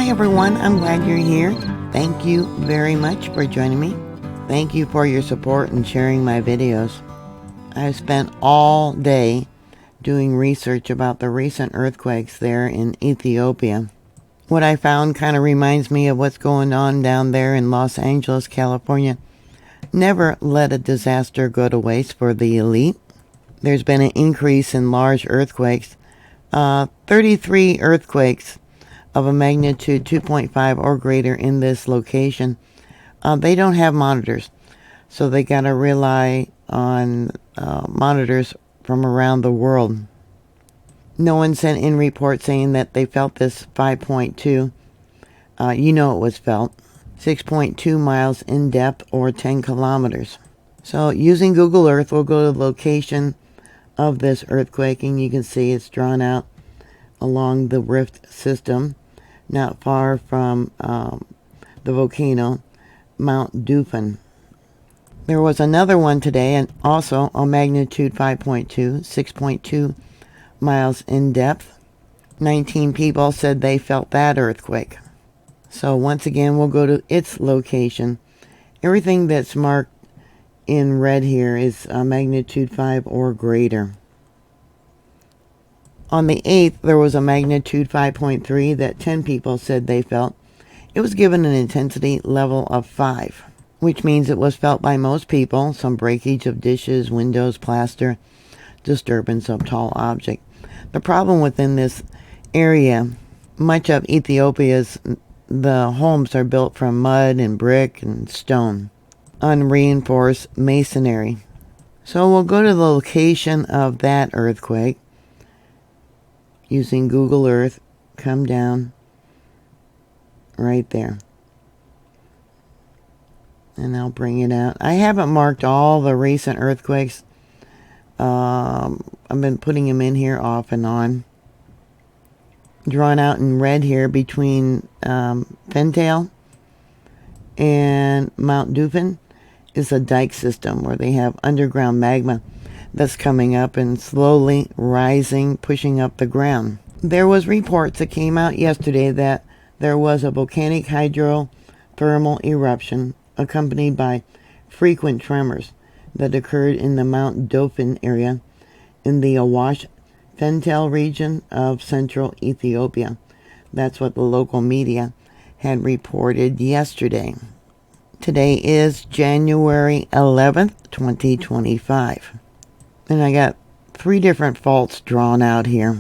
Hi everyone, I'm glad you're here. Thank you very much for joining me. Thank you for your support and sharing my videos. I've spent all day doing research about the recent earthquakes there in Ethiopia. What I found kind of reminds me of what's going on down there in Los Angeles, California. Never let a disaster go to waste for the elite. There's been an increase in large earthquakes. 33 earthquakes of a magnitude 2.5 or greater in this location. They don't have monitors, so they got to rely on monitors from around the world. No one sent in reports saying that they felt this 5.2. You know it was felt. 6.2 miles in depth or 10 kilometers. So using Google Earth, we'll go to the location of this earthquake, and you can see it's drawn out along the rift system, not far from the volcano, Mount Dufan. There was another one today, and also a magnitude 5.2, 6.2 miles in depth. 19 people said they felt that earthquake. So once again, we'll go to its location. Everything that's marked in red here is magnitude 5 or greater. On the 8th, there was a magnitude 5.3 that 10 people said they felt. It was given an intensity level of 5, which means it was felt by most people. Some breakage of dishes, windows, plaster, disturbance of tall object. The problem within this area, much of Ethiopia's the homes are built from mud and brick and stone, unreinforced masonry. So we'll go to the location of that earthquake using Google Earth. Come down right there, and I'll bring it out. I haven't marked all the recent earthquakes. I've been putting them in here off and on. Drawn out in red here between Fentail and Mount Dufan is a dike system where they have underground magma that's coming up and slowly rising, pushing up the ground. There was reports that came out yesterday that there was a volcanic hydrothermal eruption accompanied by frequent tremors that occurred in the Mount Dufan area in the Āwash Fentail region of central Ethiopia. That's what the local media had reported yesterday. Today is January 11th, 2025. And I got 3 different faults drawn out here.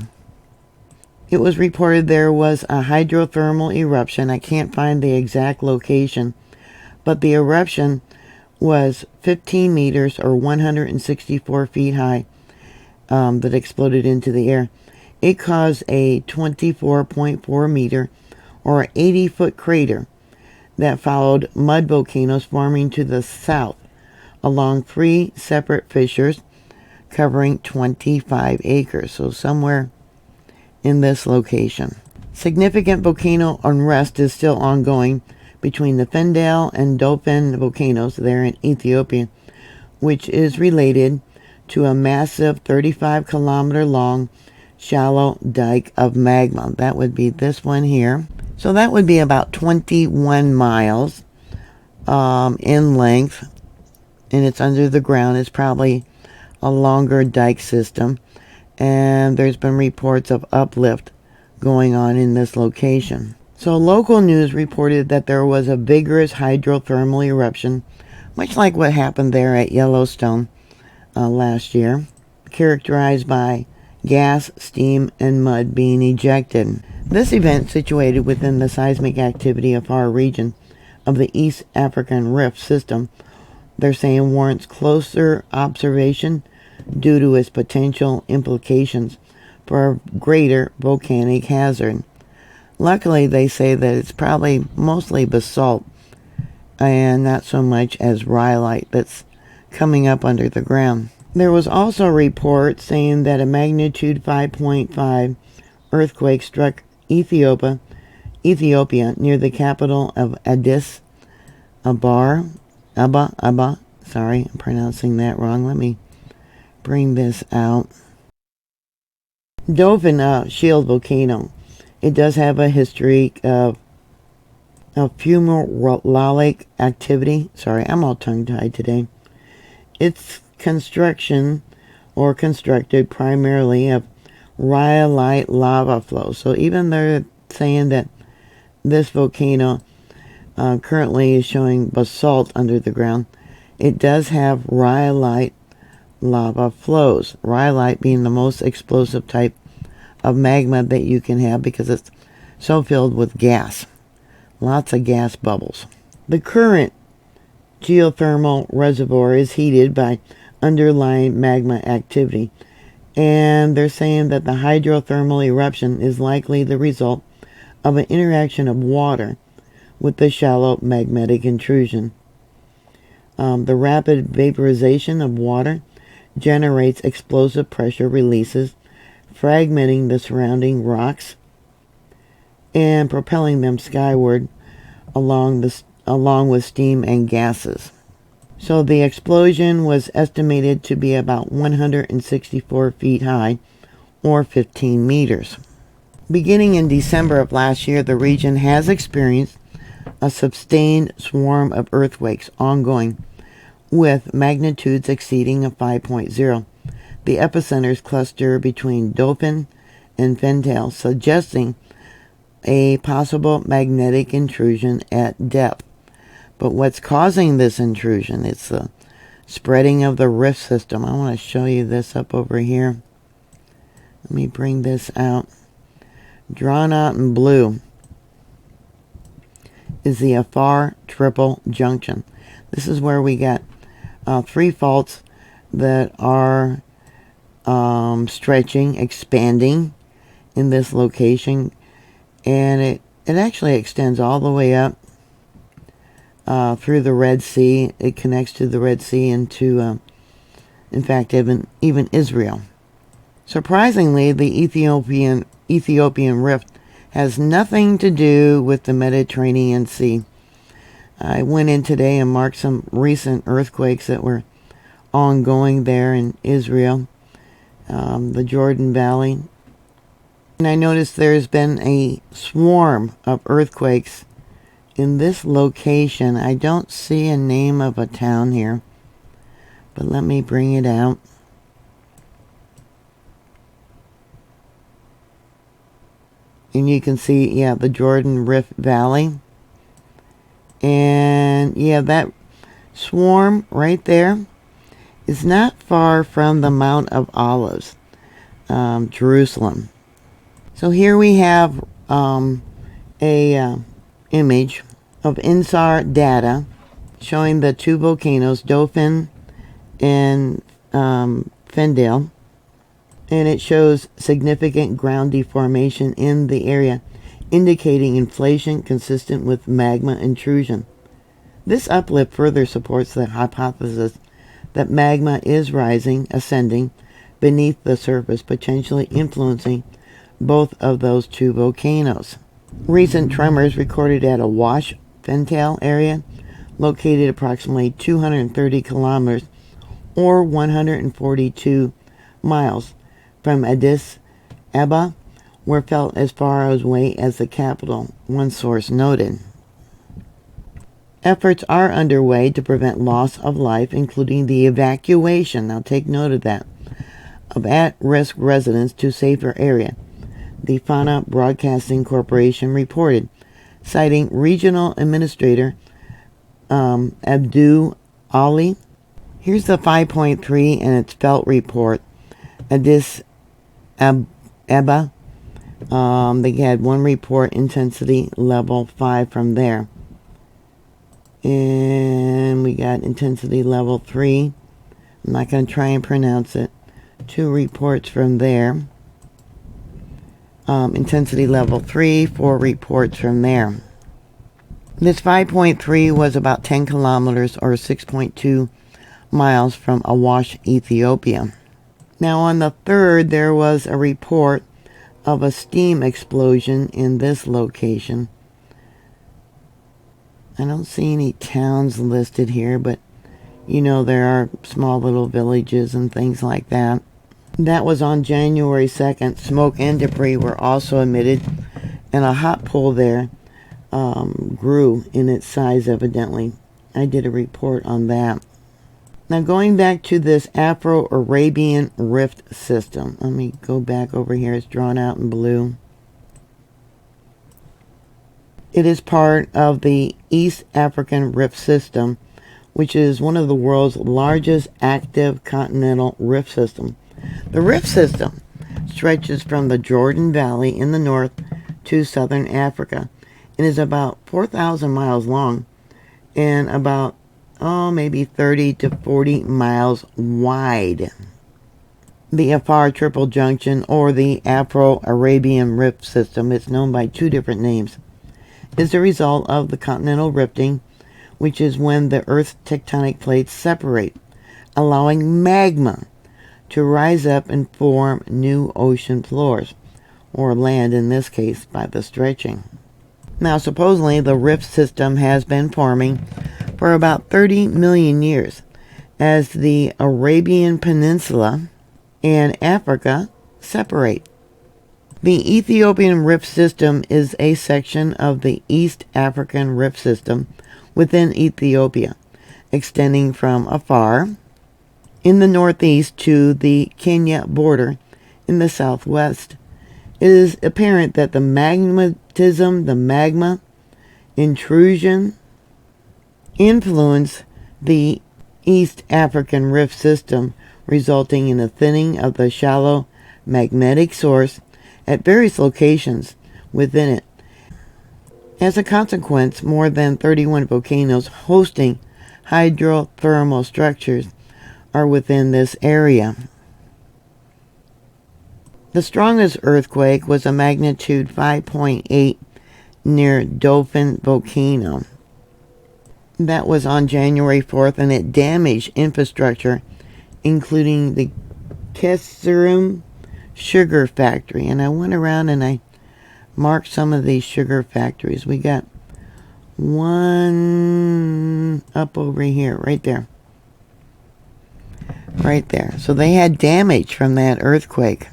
It was reported there was a hydrothermal eruption. I can't find the exact location, but the eruption was 15 meters or 164 feet high. That exploded into the air. It caused a 24.4 meter or 80-foot crater that followed mud volcanoes forming to the south along 3 separate fissures covering 25 acres. So somewhere in this location. Significant volcano unrest is still ongoing between the Fentail and Dufan volcanoes there in Ethiopia, which is related to a massive 35-kilometer long shallow dike of magma. That would be this one here. So that would be about 21 miles in length, and it's under the ground. It's probably a longer dike system, and there's been reports of uplift going on in this location. So local news reported that there was a vigorous hydrothermal eruption, much like what happened there at Yellowstone last year, characterized by gas, steam, and mud being ejected. This event, situated within the seismic activity Afar region of the East African Rift system, they're saying warrants closer observation due to its potential implications for a greater volcanic hazard. Luckily, they say that it's probably mostly basalt and not so much as rhyolite that's coming up under the ground. There was also a report saying that a magnitude 5.5 earthquake struck Ethiopia near the capital of Addis Ababa. Sorry, I'm pronouncing that wrong. Let me bring this out. Dufan shield volcano. It does have a history of of fumarolic activity. Sorry, I'm all tongue-tied today. It's constructed primarily of rhyolite lava flow. So even they're saying that this volcano currently is showing basalt under the ground, it does have rhyolite lava flows. Rhyolite being the most explosive type of magma that you can have because it's so filled with gas. Lots of gas bubbles. The current geothermal reservoir is heated by underlying magma activity, and they're saying that the hydrothermal eruption is likely the result of an interaction of water with the shallow magmatic intrusion. The rapid vaporization of water generates explosive pressure releases, fragmenting the surrounding rocks and propelling them skyward along with steam and gases. So the explosion was estimated to be about 164 feet high, or 15 meters. Beginning in December of last year, the region has experienced a sustained swarm of earthquakes ongoing, with magnitudes exceeding a 5.0. The epicenters cluster between Dauphin and Fendale, suggesting a possible magnetic intrusion at depth. But what's causing this intrusion? It's the spreading of the rift system. I want to show you this up over here. Let me bring this out. Drawn out in blue is the Afar triple junction. This is where we got 3 faults that are stretching, expanding in this location, and it actually extends all the way up through the Red Sea. It connects to the Red Sea and to, in fact, even Israel. Surprisingly, the Ethiopian rift has nothing to do with the Mediterranean Sea. I went in today and marked some recent earthquakes that were ongoing there in Israel, the Jordan Valley. And I noticed there's been a swarm of earthquakes in this location. I don't see a name of a town here, but let me bring it out. And you can see, yeah, the Jordan Rift Valley. And, yeah, that swarm right there is not far from the Mount of Olives, Jerusalem. So here we have a image of INSAR data showing the 2 volcanoes, Dauphin and Fendale. And it shows significant ground deformation in the area, indicating inflation consistent with magma intrusion. This uplift further supports the hypothesis that magma is ascending beneath the surface, potentially influencing both of those 2 volcanoes. Recent tremors recorded at Āwash, Fendale area, located approximately 230 kilometers or 142 miles from Addis Ababa, were felt as far away as the capital, one source noted. Efforts are underway to prevent loss of life, including the evacuation, now take note of that, of at-risk residents to safer area, the Fana Broadcasting Corporation reported, citing Regional Administrator Abdu Ali. Here's the 5.3 and its felt report. Addis Ababa, they had 1 report, intensity level 5 from there. And we got intensity level 3. I'm not going to try and pronounce it. 2 reports from there. Intensity level 3, 4 reports from there. This 5.3 was about 10 kilometers or 6.2 miles from Āwash, Ethiopia. Now on the 3rd, there was a report of a steam explosion in this location. I don't see any towns listed here, but you know there are small little villages and things like that. That was on January 2nd. Smoke and debris were also emitted, and a hot pool there grew in its size, evidently. I did a report on that. Now going back to this Afro-Arabian Rift system. Let me go back over here. It's drawn out in blue. It is part of the East African Rift system, which is one of the world's largest active continental rift systems. The rift system stretches from the Jordan Valley in the north to southern Africa and is about 4,000 miles long and about maybe 30 to 40 miles wide. The Afar triple junction, or the Afro-Arabian Rift system, it's known by two different names, is the result of the continental rifting, which is when the Earth's tectonic plates separate, allowing magma to rise up and form new ocean floors, or land in this case, by the stretching. Now, supposedly, the rift system has been forming for about 30 million years as the Arabian Peninsula and Africa separate. The Ethiopian Rift System is a section of the East African Rift System within Ethiopia, extending from Afar in the northeast to the Kenya border in the southwest. It is apparent that the magma intrusion influenced the East African Rift System, resulting in a thinning of the shallow magnetic source at various locations within it. As a consequence, more than 31 volcanoes hosting hydrothermal structures are within this area. The strongest earthquake was a magnitude 5.8 near Dolphin Volcano. That was on January 4th, and it damaged infrastructure, including the Keserum sugar factory. And I went around and I marked some of these sugar factories. We got one up over here, right there. Right there. So they had damage from that earthquake.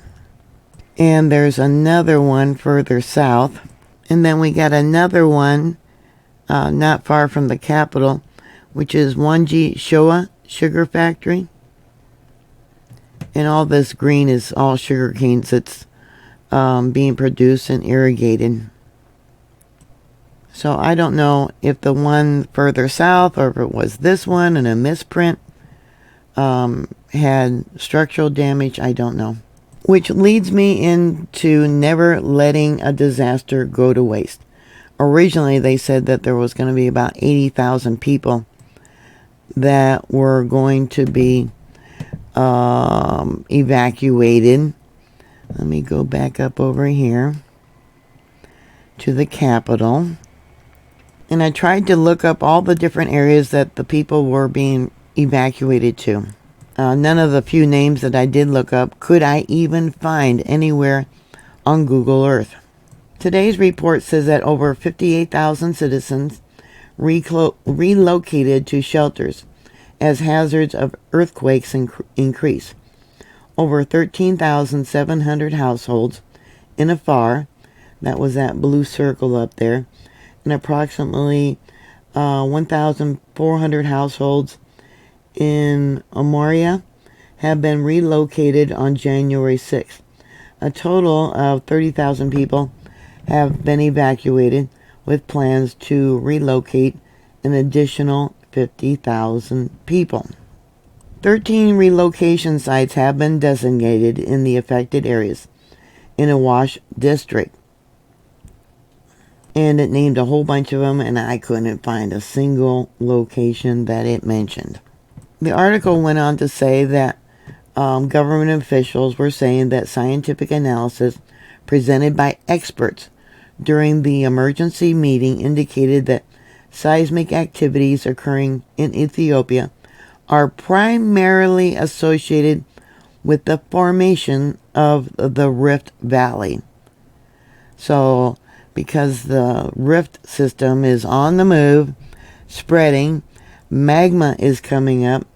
And there's another one further south. And then we got another one not far from the capital, which is Wanji Shoa Sugar Factory. And all this green is all sugar canes that's being produced and irrigated. So I don't know if the one further south or if it was this one and a misprint had structural damage. I don't know. Which leads me into never letting a disaster go to waste. Originally, they said that there was going to be about 80,000 people that were going to be evacuated. Let me go back up over here to the capital. And I tried to look up all the different areas that the people were being evacuated to. None of the few names that I did look up could I even find anywhere on Google Earth. Today's report says that over 58,000 citizens relocated to shelters as hazards of earthquakes increase. Over 13,700 households in Afar, that was that blue circle up there, and approximately 1,400 households in Amoria have been relocated on January 6th. A total of 30,000 people have been evacuated, with plans to relocate an additional 50,000 people. 13 relocation sites have been designated in the affected areas in Āwash district. And it named a whole bunch of them, and I couldn't find a single location that it mentioned. The article went on to say that government officials were saying that scientific analysis presented by experts during the emergency meeting indicated that seismic activities occurring in Ethiopia are primarily associated with the formation of the Rift Valley. So, because the rift system is on the move, spreading, magma is coming up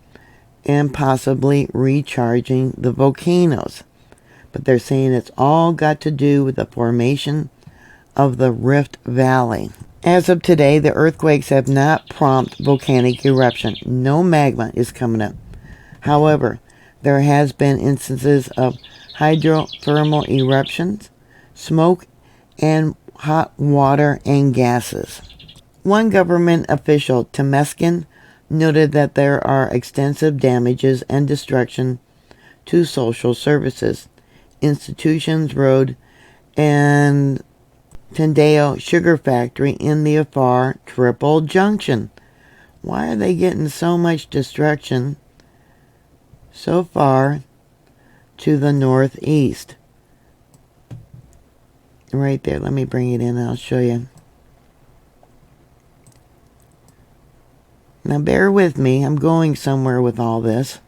and possibly recharging the volcanoes. But they're saying it's all got to do with the formation of the Rift Valley. As of today, the earthquakes have not prompted volcanic eruption. No magma is coming up. However, there has been instances of hydrothermal eruptions, smoke, and hot water and gases. One government official, Temeskin, noted that there are extensive damages and destruction to social services, institutions, road, and Tendeo sugar factory in the Afar triple junction. Why are they getting so much destruction so far to the northeast? Right there. Let me bring it in and I'll show you. Now bear with me. I'm going somewhere with all this.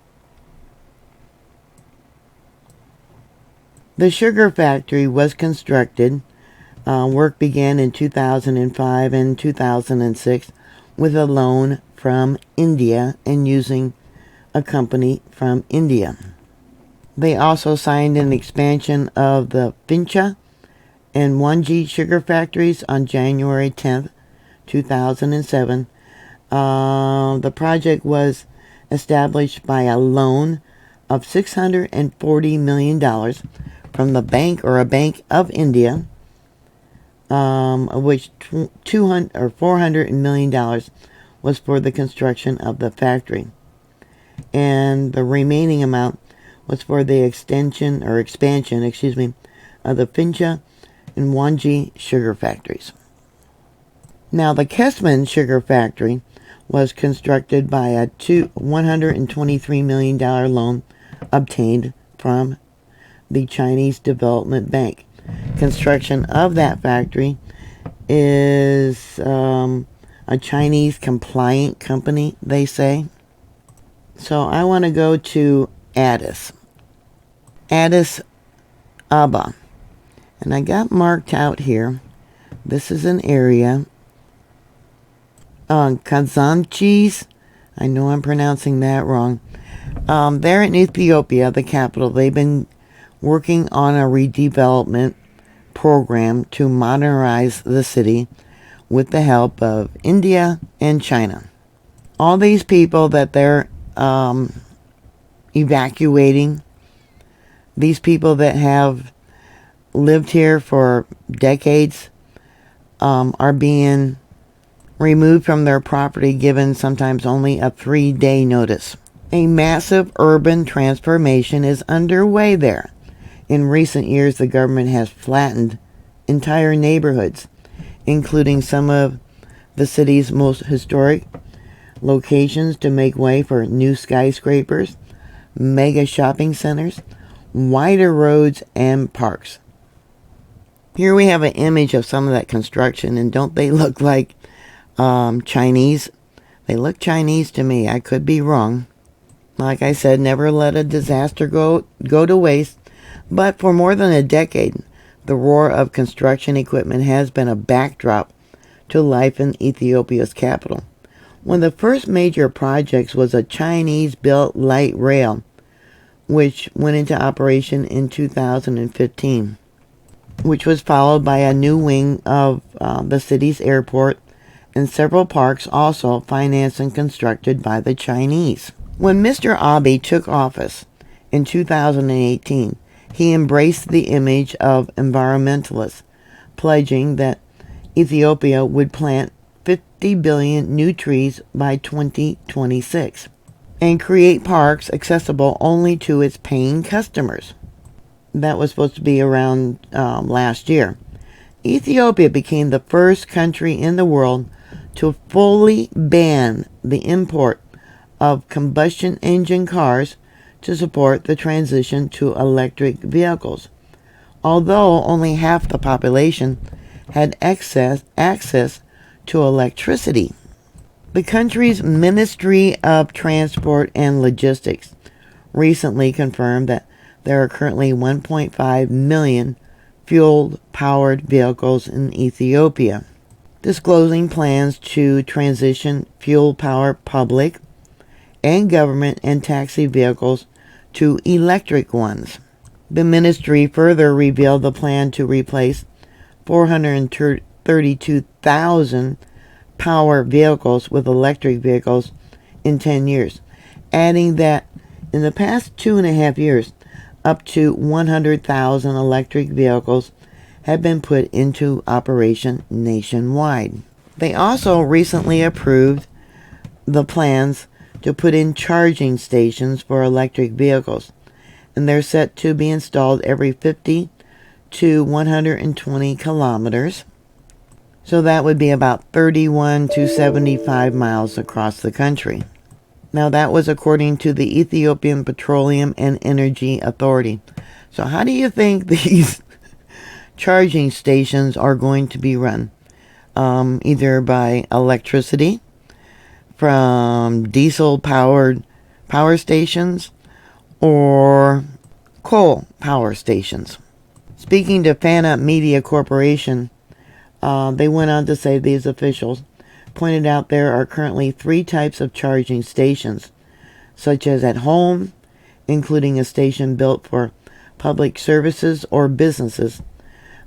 The sugar factory was constructed. Work began in 2005 and 2006 with a loan from India and using a company from India. They also signed an expansion of the Fincha and 1G sugar factories on January 10th, 2007. The project was established by a loan of $640 million from the bank or a Bank of India, of which $400 million was for the construction of the factory, and the remaining amount was for the expansion, of the Fincha and 1G sugar factories. Now, the Kessman sugar factory was constructed by a $123 million loan obtained from the Chinese Development Bank. Construction of that factory is a Chinese compliant company, they say. So I want to go to Addis Ababa, and I got marked out here. This is an area on Kazanchis. I know I'm pronouncing that wrong. They're in Ethiopia, the capital. They've been working on a redevelopment program to modernize the city with the help of India and China. All these people that they're evacuating, these people that have lived here for decades, are being removed from their property, given sometimes only a 3-day notice. A massive urban transformation is underway there. In recent years, the government has flattened entire neighborhoods, including some of the city's most historic locations, to make way for new skyscrapers, mega shopping centers, wider roads, and parks. Here we have an image of some of that construction, and don't they look like Chinese? They look Chinese to me. I could be wrong. Like I said, never let a disaster go to waste. But for more than a decade, the roar of construction equipment has been a backdrop to life in Ethiopia's capital. One of the first major projects was a Chinese-built light rail, which went into operation in 2015, which was followed by a new wing of the city's airport and several parks, also financed and constructed by the Chinese. When Mr. Abiy took office in 2018, he embraced the image of environmentalists, pledging that Ethiopia would plant 50 billion new trees by 2026 and create parks accessible only to its paying customers. That was supposed to be around last year. Ethiopia became the first country in the world to fully ban the import of combustion engine cars to support the transition to electric vehicles, although only half the population had access to electricity. The country's Ministry of Transport and Logistics recently confirmed that there are currently 1.5 million fuel-powered vehicles in Ethiopia, disclosing plans to transition fuel-powered public and government and taxi vehicles to electric ones. The ministry further revealed the plan to replace 430 132,000 power vehicles with electric vehicles in 10 years, adding that in the past 2.5 years, up to 100,000 electric vehicles have been put into operation nationwide. They also recently approved the plans to put in charging stations for electric vehicles, and they're set to be installed every 50 to 120 kilometers. So that would be about 31 to 75 miles across the country. Now that was according to the Ethiopian Petroleum and Energy Authority. So how do you think these charging stations are going to be run? Either by electricity from diesel-powered power stations or coal power stations. Speaking to Fana Media Corporation, they went on to say these officials pointed out there are currently 3 types of charging stations, such as at home, including a station built for public services or businesses,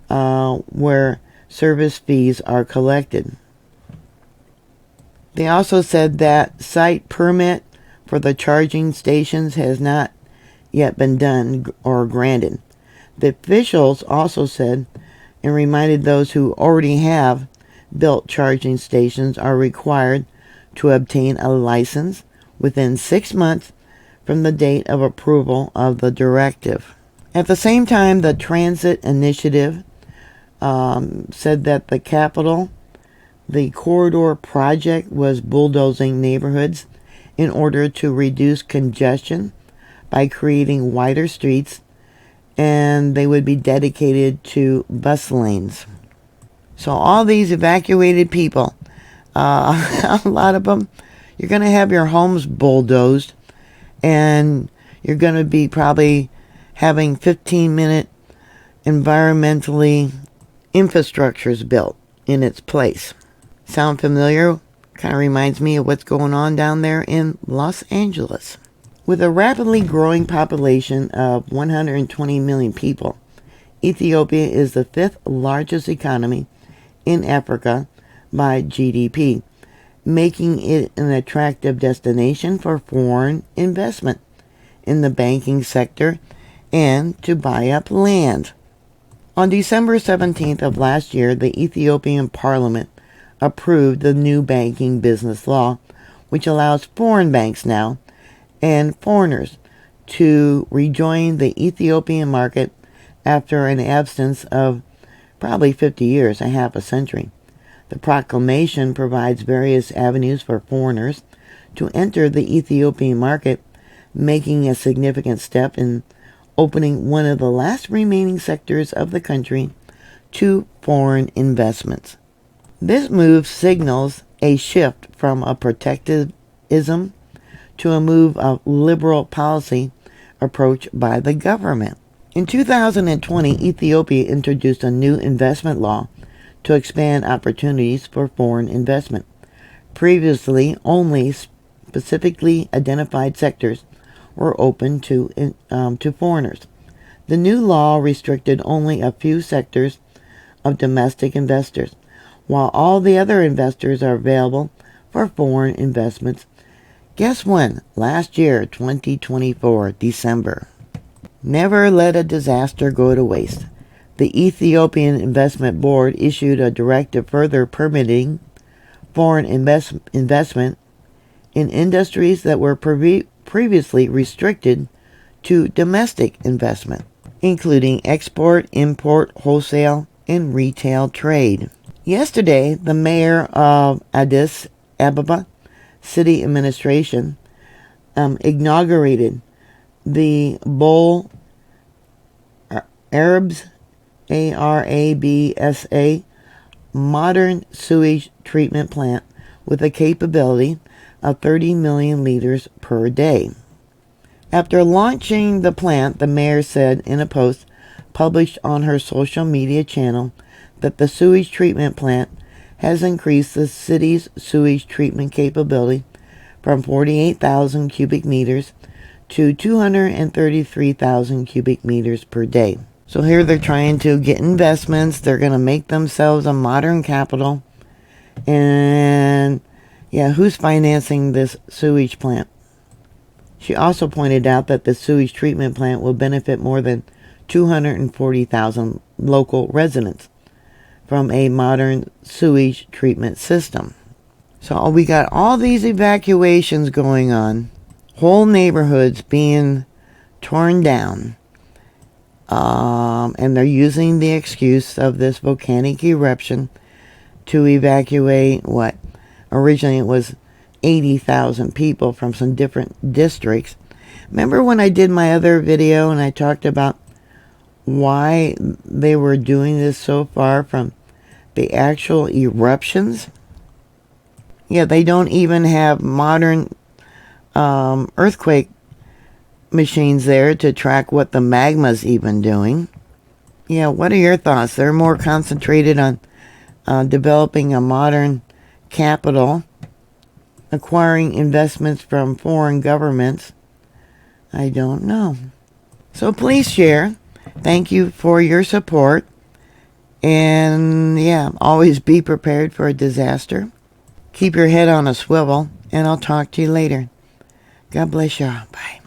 where service fees are collected. They also said that site permit for the charging stations has not yet been done or granted. The officials also said and reminded those who already have built charging stations are required to obtain a license within 6 months from the date of approval of the directive. At the same time, the Transit Initiative said that the corridor project was bulldozing neighborhoods in order to reduce congestion by creating wider streets, and they would be dedicated to bus lanes. So all these evacuated people, a lot of them, you're going to have your homes bulldozed, and you're going to be probably having 15-minute environmentally infrastructures built in its place. Sound familiar? Kind of reminds me of what's going on down there in Los Angeles. With a rapidly growing population of 120 million people, Ethiopia is the 5th largest economy in Africa by GDP, making it an attractive destination for foreign investment in the banking sector and to buy up land. On December 17th of last year, the Ethiopian Parliament approved the new banking business law, which allows foreign banks now and foreigners to rejoin the Ethiopian market after an absence of probably 50 years, a half a century. The proclamation provides various avenues for foreigners to enter the Ethiopian market, making a significant step in opening one of the last remaining sectors of the country to foreign investments. This move signals a shift from a protectivism to a move of liberal policy approach by the government. In 2020, Ethiopia introduced a new investment law to expand opportunities for foreign investment. Previously, only specifically identified sectors were open to foreigners. The new law restricted only a few sectors of domestic investors, while all the other investors are available for foreign investments. Guess when? Last year, 2024, December. Never let a disaster go to waste. The Ethiopian Investment Board issued a directive further permitting foreign investment in industries that were previously restricted to domestic investment, including export, import, wholesale, and retail trade. Yesterday, the mayor of Addis Ababa City Administration inaugurated the Bol Arabs ARABSA modern sewage treatment plant with a capability of 30 million liters per day. After launching the plant, the mayor said in a post published on her social media channel that the sewage treatment plant has increased the city's sewage treatment capability from 48,000 cubic meters to 233,000 cubic meters per day. So here they're trying to get investments. They're going to make themselves a modern capital. And yeah, who's financing this sewage plant? She also pointed out that the sewage treatment plant will benefit more than 240,000 local residents from a modern sewage treatment system. So we got all these evacuations going on, whole neighborhoods being torn down, and they're using the excuse of this volcanic eruption to evacuate what? Originally it was 80,000 people from some different districts. Remember when I did my other video and I talked about why they were doing this so far from the actual eruptions? Yeah, they don't even have modern earthquake machines there to track what the magma's even doing. Yeah, what are your thoughts? They're more concentrated on developing a modern capital, acquiring investments from foreign governments. I don't know. So please share. Thank you for your support. And yeah, always be prepared for a disaster. Keep your head on a swivel, and I'll talk to you later. God bless y'all. Bye.